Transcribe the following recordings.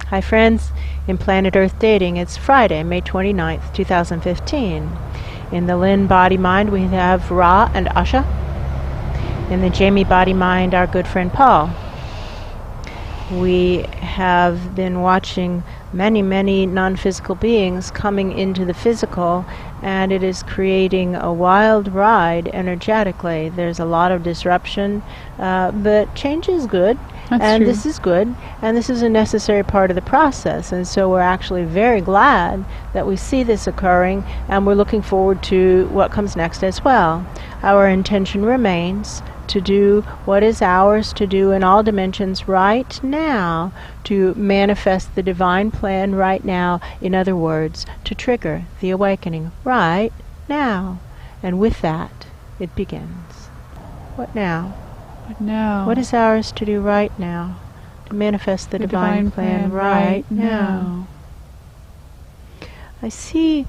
Hi friends, in Planet Earth Dating, it's Friday, May 29th, 2015. In the Lynn-Body-Mind, we have Ra and Asha. In the Jamie-Body-Mind, our good friend Paul. We have been watching many non-physical beings coming into the physical, and it is creating a wild ride energetically. There's a lot of disruption, but change is good. That's true. This is good, and this is a necessary part of the process, and so we're actually very glad that we see this occurring, and we're looking forward to what comes next as well. Our intention remains to do what is ours to do in all dimensions right now, to manifest the divine plan right now, in other words, to trigger the awakening right now. And with that, it begins. What now? But now, What is ours to do right now, to manifest the divine plan right now? I see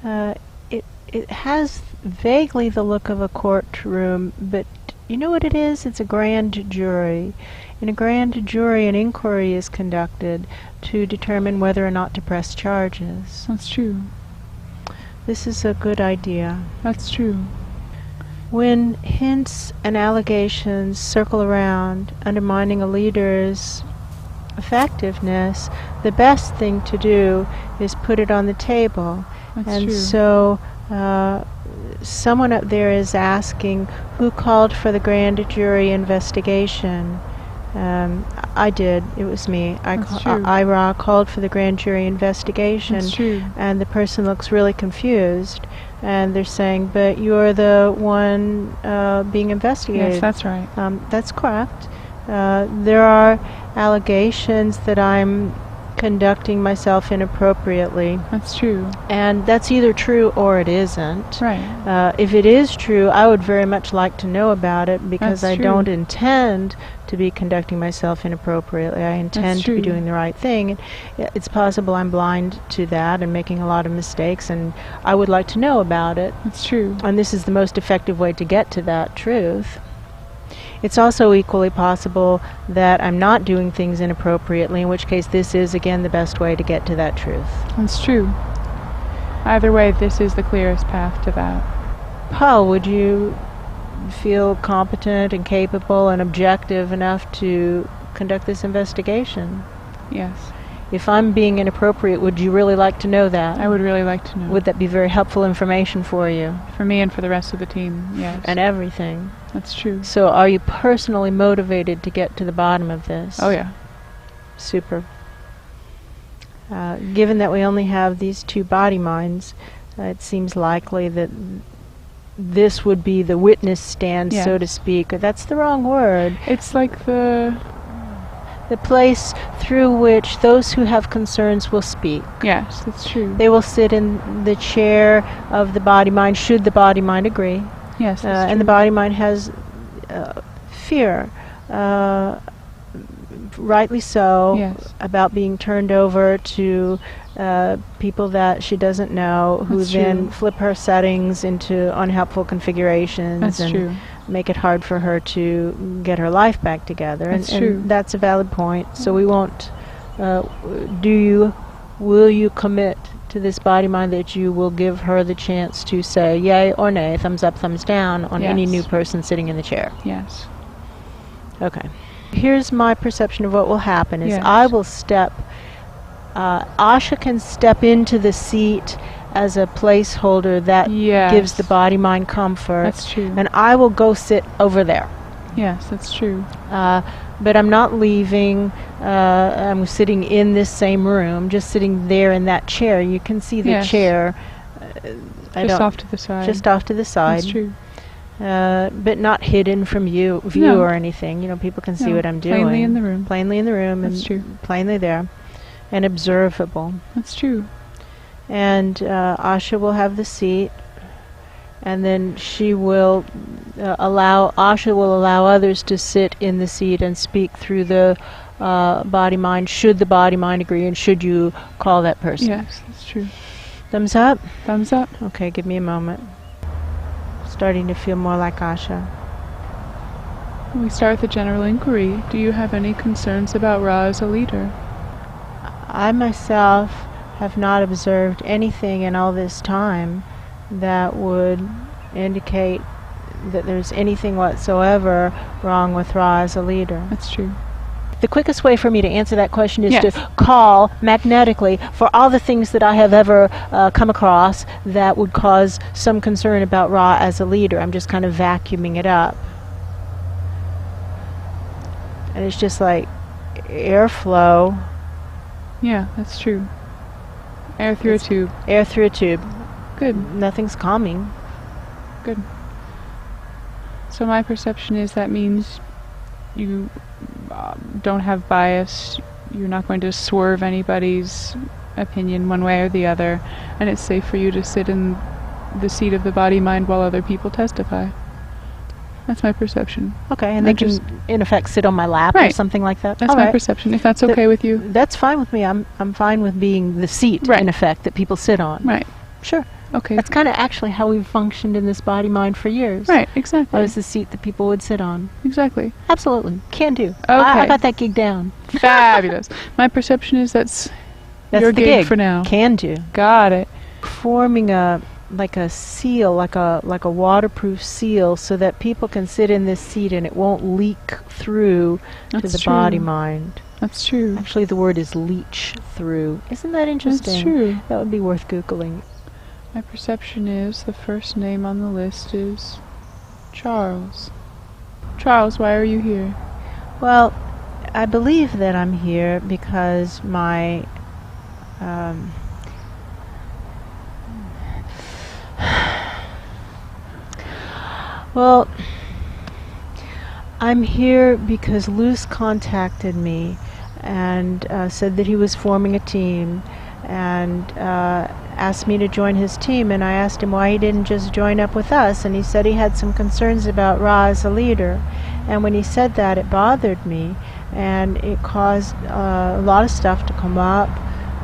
it has vaguely the look of a courtroom, but you know what it is? It's a grand jury. In a grand jury, an inquiry is conducted to determine whether or not to press charges. that's true. This is a good idea. That's true. When hints and allegations circle around, undermining a leader's effectiveness, the best thing to do is put it on the table. That's and true. So someone up there is asking, who called for the grand jury investigation? I did. It was me. Ra called for the grand jury investigation. That's true. And the person looks really confused. And they're saying, but you're the one being investigated. Yes, that's right. That's correct. There are allegations that I'm conducting myself inappropriately. That's true. And that's either true or it isn't. Right. If it is true, I would very much like to know about it, because That's I true. don't intend to be conducting myself inappropriately. I intend to be true. doing the right thing. And it's possible I'm blind to that and making a lot of mistakes, and I would like to know about it. That's true. And this is the most effective way to get to that truth. It's also equally possible that I'm not doing things inappropriately, in which case this is, again, the best way to get to that truth. That's true. Either way, this is the clearest path to that. Paul, would you feel competent and capable and objective enough to conduct this investigation? Yes. If I'm being inappropriate, would you really like to know that? I would really like to know. Would that be very helpful information for you? For me and for the rest of the team, yes. And everything. That's true. So are you personally motivated to get to the bottom of this? Oh, yeah. Super. Given that we only have these two body minds, it seems likely that this would be the witness stand, Yes. so to speak. That's the wrong word. It's like the place through which those who have concerns will speak. Yes, that's true. They will sit in the chair of the body-mind, should the body-mind agree. Yes, that's And the true. body-mind has fear, rightly so, Yes. about being turned over to people that she doesn't know, who That's then true. flip her settings into unhelpful configurations That's and true. make it hard for her to get her life back together. That's and true. that's a valid point. So we won't. Will you commit to this body mind that you will give her the chance to say yay or nay, thumbs up, thumbs down on any Yes. new person sitting in the chair? Yes. Okay. Here's my perception of what will happen is Yes. I will step, Asha can step into the seat as a placeholder that Yes. gives the body-mind comfort. That's true. And I will go sit over there. Yes, that's true. But I'm not leaving. I'm sitting in this same room, just sitting there in that chair. You can see the Yes. chair. Just off to the side. Just off to the side. That's true. But not hidden from view No. or anything. You know, people can see No, what I'm doing. plainly in the room. Plainly in the room. That's and true. Plainly there. And observable. That's true. And Asha will have the seat. And then she will Asha will allow others to sit in the seat and speak through the body-mind, should the body-mind agree, and should you call that person. Yes, that's true. Thumbs up? Thumbs up. Okay, give me a moment. Starting to feel more like Asha. We start with the general inquiry. Do you have any concerns about Ra as a leader? I myself have not observed anything in all this time that would indicate that there's anything whatsoever wrong with Ra as a leader. That's true. The quickest way for me to answer that question is Yes. to call magnetically for all the things that I have ever come across that would cause some concern about Ra as a leader. I'm just kind of vacuuming it up. And it's just like airflow. Yeah, that's true. Air through a tube. Air through a tube. Good. Nothing's calming. Good. So my perception is that means you don't have bias. You're not going to swerve anybody's opinion one way or the other, and it's safe for you to sit in the seat of the body-mind while other people testify. That's my perception. Okay, and they can, in effect, sit on my lap or Right. something like that? That's All my right. perception, if that's okay with you. That's fine with me. I'm fine with being the seat, Right. in effect, that people sit on. Right. Sure. Okay. That's kind of actually how we've functioned in this body-mind for years. Right, I exactly. was the seat that people would sit on. Exactly. Absolutely. Can do. Okay. I got that gig down. Fabulous. My perception is that's That's your the gig for now. Can do. Got it. Forming a seal, like a waterproof seal, so that people can sit in this seat and it won't leak through to That's the true. body-mind. That's true. Actually, the word is leach through. Isn't that interesting? That's true. That would be worth Googling. My perception is the first name on the list is Charles. Charles, why are you here? Well, I believe that I'm here because my well, I'm here because Luce contacted me and said that he was forming a team and asked me to join his team, and I asked him why he didn't just join up with us, and he said he had some concerns about Ra as a leader. And when he said that, it bothered me, and it caused a lot of stuff to come up,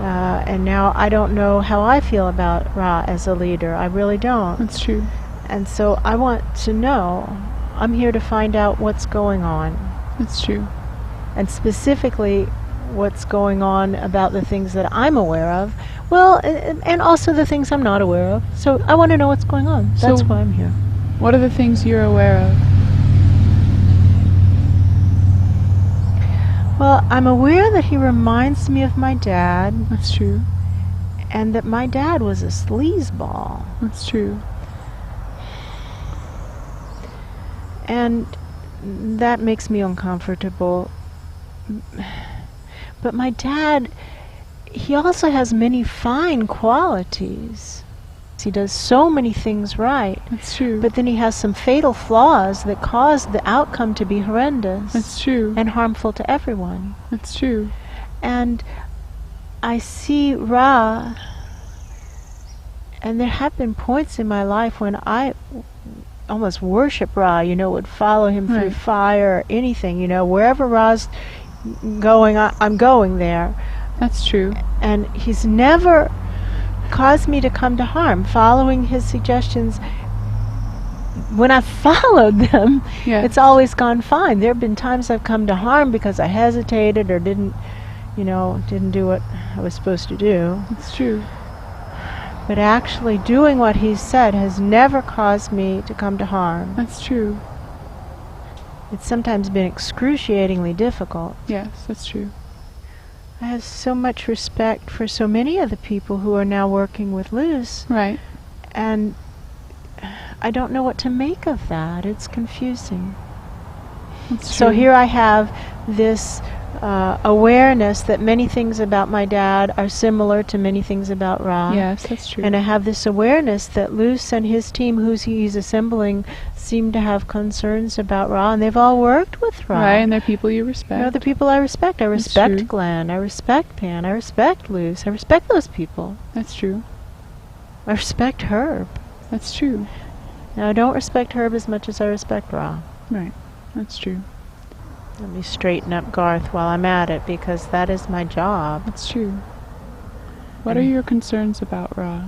and now I don't know how I feel about Ra as a leader. I really don't. That's true. And so I want to know. I'm here to find out what's going on, That's true. and specifically what's going on about the things that I'm aware of, well, and also the things I'm not aware of. So I want to know what's going on. That's So why I'm here. What are the things you're aware of? Well, I'm aware that he reminds me of my dad, That's true. and that my dad was a sleazeball. That's true. And that makes me uncomfortable. But my dad, he also has many fine qualities. He does so many things right. That's true. But then he has some fatal flaws that cause the outcome to be horrendous. That's true. And harmful to everyone. That's true. And I see Ra, and there have been points in my life when I almost worship Ra, would follow him through Right. fire or anything, wherever Ra's going, I'm going there. That's true. And he's never caused me to come to harm. Following his suggestions, when I've followed them, Yeah. it's always gone fine. There have been times I've come to harm because I hesitated or didn't do what I was supposed to do. That's true. But actually doing what he said has never caused me to come to harm. That's true. It's sometimes been excruciatingly difficult. Yes, that's true. I have so much respect for so many of the people who are now working with Luce, Right. and I don't know what to make of that. It's confusing. That's So true. here I have this awareness that many things about my dad are similar to many things about Ra. Yes, that's true. And I have this awareness that Luce and his team, who he's assembling, seem to have concerns about Ra, and they've all worked with Ra. Right, and they're people you respect. The people I respect. I That's respect true. Glenn. I respect Pan. I respect Luce. I respect those people. That's true. I respect Herb. That's true. Now, I don't respect Herb as much as I respect Ra. Right. That's true. Let me straighten up Garth while I'm at it, because that is my job. That's true. What are your concerns about Ra?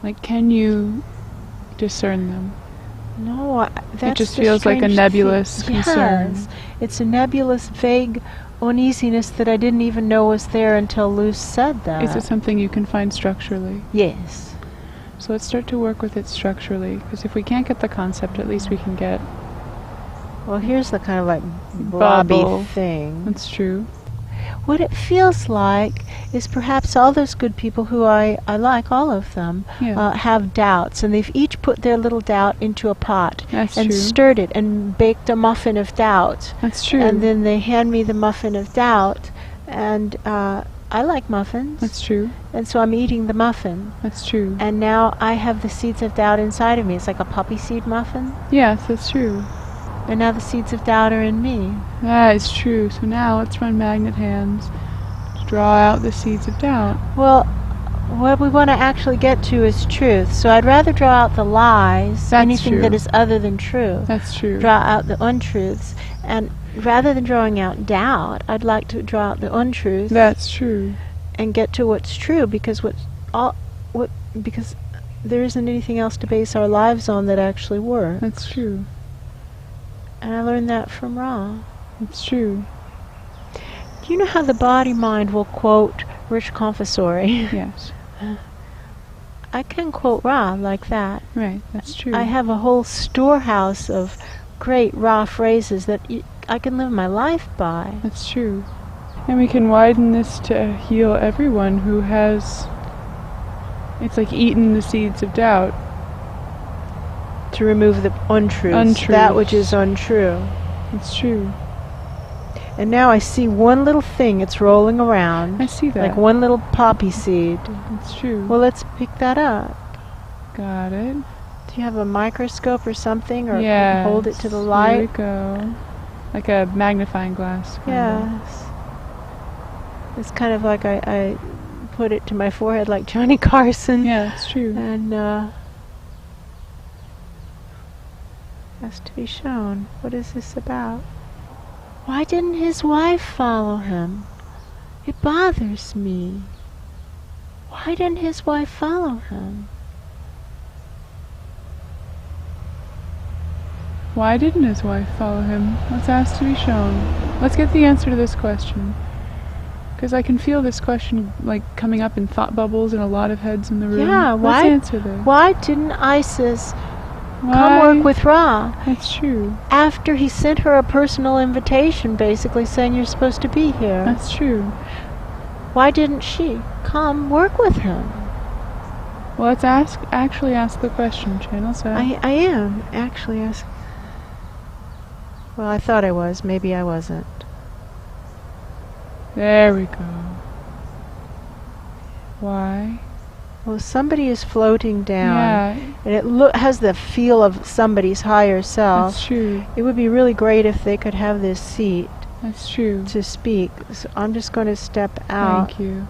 Like, can you discern them? No, that's just the feels like a strange nebulous thing. concern. Yes, it's a nebulous, vague uneasiness that I didn't even know was there until Luce said that. Is it something you can find structurally? Yes. So let's start to work with it structurally, because if we can't get the concept, at least we can get... Well, here's the kind of like blobby Bubble. thing. That's true. What it feels like is perhaps all those good people who I like, all of them, Yeah. have doubts, and they've each put their little doubt into a pot That's and true. stirred it and baked a muffin of doubt. That's true. And then they hand me the muffin of doubt, and I like muffins. That's true. And so I'm eating the muffin. That's true. And now I have the seeds of doubt inside of me. It's like a poppy seed muffin. Yes, that's true. And now the seeds of doubt are in me. That is true. So now let's run magnet hands to draw out the seeds of doubt. Well, what we want to actually get to is truth. So I'd rather draw out the lies, That's anything true. that is other than true. That's true. Draw out the untruths. And rather than drawing out doubt, I'd like to draw out the untruths. That's true. And get to what's true, because because there isn't anything else to base our lives on that actually works. That's true. And I learned that from Ra. That's true. Do you know how the body-mind will quote Rich Confessori? Yes. I can quote Ra like that. Right. That's true. I have a whole storehouse of great Ra phrases that I can live my life by. That's true. And we can widen this to heal everyone who has... It's like eaten the seeds of doubt. To remove the untruths, that which is untrue. That's true. And now I see one little thing, it's rolling around. I see that. Like one little poppy seed. That's true. Well, let's pick that up. Got it. Do you have a microscope or something? Or Yes. hold it to the light? Here we go. Like a magnifying glass. Kinda. Yes. It's kind of like I put it to my forehead like Johnny Carson. Yeah, that's true. And has to be shown. What is this about? Why didn't his wife follow him? It bothers me. Why didn't his wife follow him? Why didn't his wife follow him? Let's ask to be shown. Let's get the answer to this question. Because I can feel this question like coming up in thought bubbles in a lot of heads in the room. Yeah, Let's answer this. Why didn't Isis Why? come work with Ra? That's true. After he sent her a personal invitation, basically saying you're supposed to be here. That's true. Why didn't she come work with him? Well, let's actually ask the question, Channel 7. I am actually asking. Well, I thought I was. Maybe I wasn't. There we go. Why? Well, somebody is floating down, Yeah, and it has the feel of somebody's higher self. that's true. It would be really great if they could have this seat That's true. to speak. So I'm just going to step out. Thank you.